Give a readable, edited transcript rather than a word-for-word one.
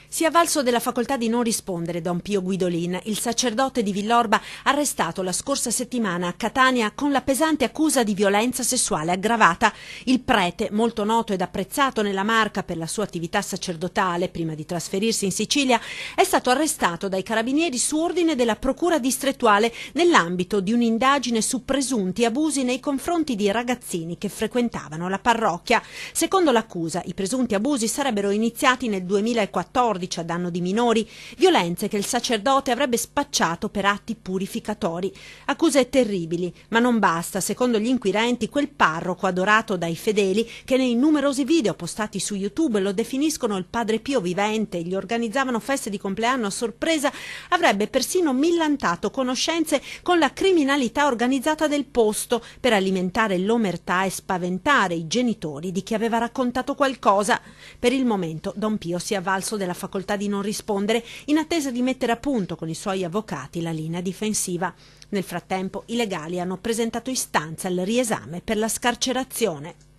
Si è avvalso della facoltà di non rispondere Don Pio Guidolin, il sacerdote di Villorba arrestato la scorsa settimana a Catania con la pesante accusa di violenza sessuale aggravata. Il prete, molto noto ed apprezzato nella Marca per la sua attività sacerdotale prima di trasferirsi in Sicilia, è stato arrestato dai carabinieri su ordine della procura distrettuale nell'ambito di un'indagine su presunti abusi nei confronti di ragazzini che frequentavano la parrocchia. Secondo l'accusa, i presunti abusi sarebbero iniziati nel 2014 a danno di minori, violenze che il sacerdote avrebbe spacciato per atti purificatori. Accuse terribili, ma non basta, secondo gli inquirenti, quel parroco adorato dai fedeli che nei numerosi video postati su YouTube lo definiscono il Padre Pio vivente e gli organizzavano feste di compleanno a sorpresa, avrebbe persino millantato conoscenze con la criminalità organizzata del posto per alimentare l'omertà e spaventare i genitori di chi aveva raccontato qualcosa. Per il momento Don Pio si è avvalso della facoltà di non rispondere in attesa di mettere a punto con i suoi avvocati la linea difensiva. Nel frattempo i legali hanno presentato istanza al riesame per la scarcerazione.